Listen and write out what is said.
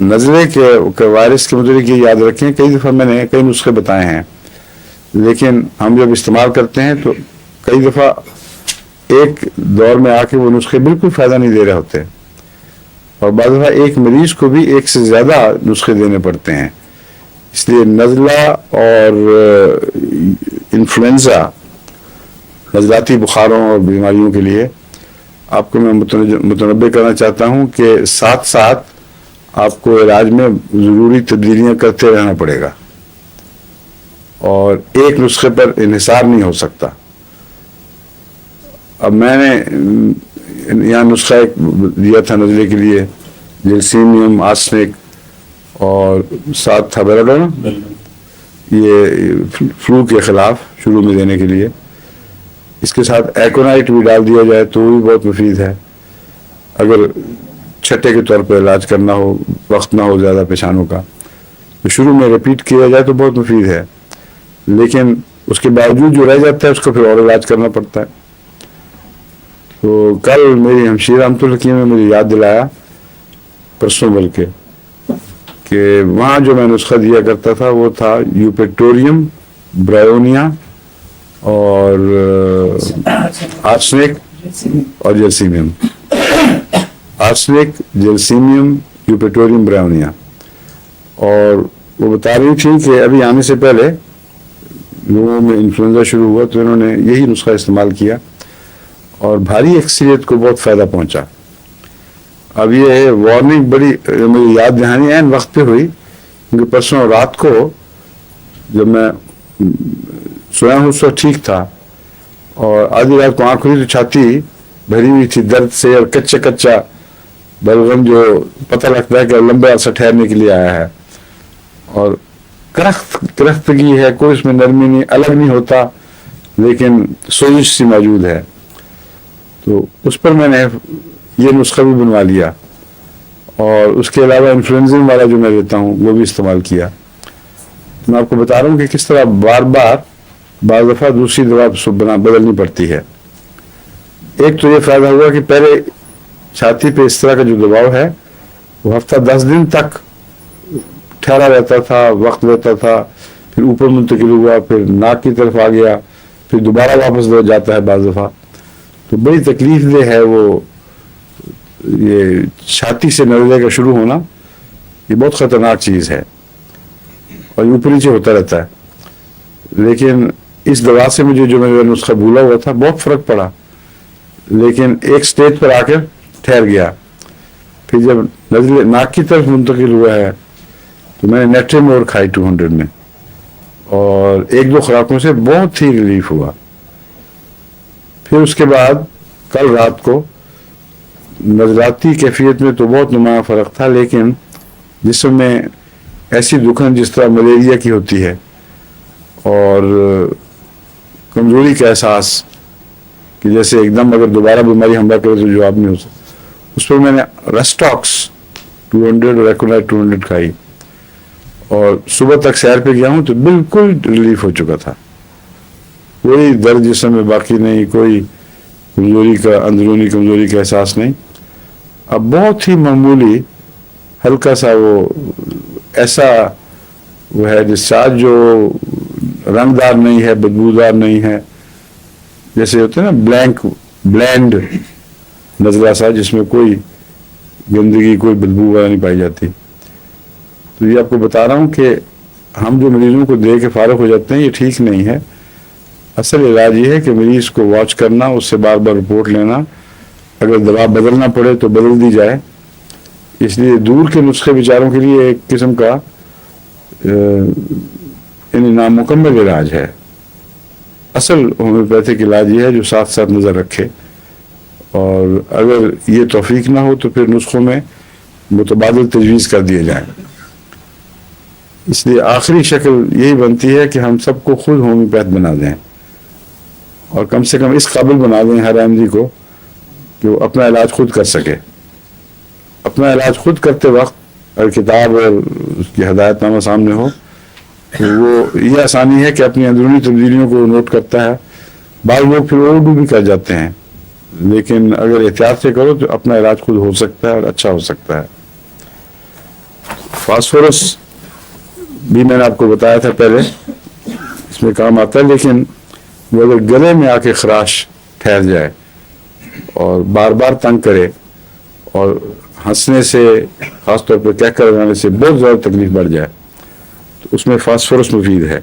نزلے کے وائرس کے متعلق یہ یاد رکھیں، کئی دفعہ میں نے کئی نسخے بتائے ہیں، لیکن ہم جب استعمال کرتے ہیں تو کئی دفعہ ایک دور میں آ کے وہ نسخے بالکل فائدہ نہیں دے رہے ہوتے، اور بعض دفعہ ایک مریض کو بھی ایک سے زیادہ نسخے دینے پڑتے ہیں۔ اس لیے نزلہ اور انفلوئنزا، نزلاتی بخاروں اور بیماریوں کے لیے آپ کو میں متنبہ کرنا چاہتا ہوں کہ ساتھ ساتھ آپ کو علاج میں ضروری تبدیلیاں کرتے رہنا پڑے گا، اور ایک نسخے پر انحصار نہیں ہو سکتا۔ اب میں نے یہاں نسخہ ایک دیا تھا نزلے کے لیے، جلسیمیم، آرسنک، اور ساتھ تھا بیراڈون، یہ فلو کے خلاف شروع میں دینے کے لیے۔ اس کے ساتھ ایکونائٹ بھی ڈال دیا جائے تو وہ بھی بہت مفید ہے، اگر چھٹے کے طور پہ علاج کرنا ہو، وقت نہ ہو زیادہ پیشانوں کا، تو شروع میں ریپیٹ کیا جائے تو بہت مفید ہے، لیکن اس کے باوجود جو رہ جاتا ہے اس کو پھر اور علاج کرنا پڑتا ہے۔ تو کل میری ہمشیرہ رحمۃ اللہ علیہ نے مجھے یاد دلایا، پرسوں بلکہ، کہ وہاں جو میں نسخہ دیا کرتا تھا وہ تھا یوپیٹوریم، برائونیا اور آرسنک اور جلسیمیم، آرسنک، جلسیمیم، یوپیٹوریم، برائونیا۔ اور وہ بتا رہی تھی کہ ابھی آنے سے پہلے لوگوں میں انفلوئنزا شروع ہوا تو انہوں نے یہی نسخہ استعمال کیا اور بھاری اکثریت کو بہت فائدہ پہنچا۔ اب یہ وارننگ بڑی مجھے یاد دہانی عین وقت پہ ہوئی، کیونکہ پرسوں رات کو جب میں سویا ہوں اس وقت ٹھیک تھا، اور آدھی رات کو آنکھ کھلی تو چھاتی بھری ہوئی تھی درد سے، اور کچا کچا بلغم جو پتہ لگتا ہے کہ لمبے عرصہ ٹھہرنے کے لیے آیا ہے، اور کرختگی ہے، کوئی اس میں نرمی نہیں، الگ نہیں ہوتا، لیکن سوزش سی موجود ہے۔ تو اس پر میں نے یہ نسخہ بھی بنوا لیا، اور اس کے علاوہ انفلوئنزم والا جو میں لیتا ہوں وہ بھی استعمال کیا۔ میں آپ کو بتا رہا ہوں کہ کس طرح بار بار بعض دفعہ دوسری دوا بدلنی پڑتی ہے۔ ایک تو یہ فائدہ ہوا کہ پہلے چھاتی پہ اس طرح کا جو دباؤ ہے وہ ہفتہ 10 دن تک ٹھہرا رہتا تھا، وقت لیتا تھا، پھر اوپر منتقل ہوا، پھر ناک کی طرف آ گیا، پھر دوبارہ واپس لوٹ جاتا ہے بعض دفعہ، تو بڑی تکلیف دہ ہے وہ۔ یہ چھاتی سے نزلے کا شروع ہونا یہ بہت خطرناک چیز ہے، اور یہ اوپر نیچے ہوتا رہتا ہے۔ لیکن اس دوا سے مجھے جو میرا نسخہ بھولا ہوا تھا بہت فرق پڑا، لیکن ایک سٹیج پر آ کر ٹھہر گیا۔ پھر جب نزلے ناک کی طرف منتقل ہوا ہے تو میں نے نیٹریمور کھائی 200 میں، اور ایک دو خوراکوں سے بہت ہی ریلیف ہوا۔ پھر اس کے بعد کل رات کو نزلاتی کیفیت میں تو بہت نمایاں فرق تھا، لیکن جسم میں ایسی دکھن جس طرح ملیریا کی ہوتی ہے، اور کمزوری کا احساس کہ جیسے ایک دم اگر دوبارہ بیماری حملہ کرے تو جواب نہیں ہو سکتا، اس پر میں نے ریسٹاکس 200 اور ایکونائٹ 200 کھائی، اور صبح تک سیر پہ گیا ہوں تو بالکل ریلیف ہو چکا تھا، کوئی درد جسم میں باقی نہیں، کوئی کمزوری کا، اندرونی کمزوری کا احساس نہیں۔ اب بہت ہی معمولی ہلکا سا وہ ایسا وہ ہے ڈسچارج جو رنگدار نہیں ہے، بدبودار نہیں ہے، جیسے ہوتے ہیں نا بلینڈ نزلہ سا، جس میں کوئی گندگی، کوئی بدبو وغیرہ نہیں پائی جاتی۔ تو یہ آپ کو بتا رہا ہوں کہ ہم جو مریضوں کو دے کے فارغ ہو جاتے ہیں یہ ٹھیک نہیں ہے۔ اصل علاج یہ ہے کہ مریض کو واچ کرنا، اس سے بار بار رپورٹ لینا، اگر دوا بدلنا پڑے تو بدل دی جائے۔ اس لیے دور کے نسخے بیچاروں کے لیے ایک قسم کا یعنی نامکمل علاج ہے۔ اصل ہومیوپیتھک علاج یہ ہے جو ساتھ ساتھ نظر رکھے، اور اگر یہ توفیق نہ ہو تو پھر نسخوں میں متبادل تجویز کر دیے جائیں۔ اس لیے آخری شکل یہی بنتی ہے کہ ہم سب کو خود ہومیوپیتھ بنا دیں، اور کم سے کم اس قابل بنا دیں ہر احمدی کو کہ وہ اپنا علاج خود کر سکے۔ اپنا علاج خود کرتے وقت اگر کتاب اور اس کی ہدایت نامہ سامنے ہو تو وہ یہ آسانی ہے کہ اپنی اندرونی تبدیلیوں کو نوٹ کرتا ہے۔ بعض لوگ پھر اردو بھی کر جاتے ہیں، لیکن اگر احتیاط سے کرو تو اپنا علاج خود ہو سکتا ہے اور اچھا ہو سکتا ہے۔ فاسفورس بھی میں نے آپ کو بتایا تھا پہلے اس میں کام آتا ہے، لیکن وہ اگر گلے میں آ کے خراش ٹھہر جائے اور بار بار تنگ کرے اور ہنسنے سے، خاص طور پر کہہ کر لگانے سے بہت زیادہ تکلیف بڑھ جائے، تو اس میں فاسفورس مفید ہے.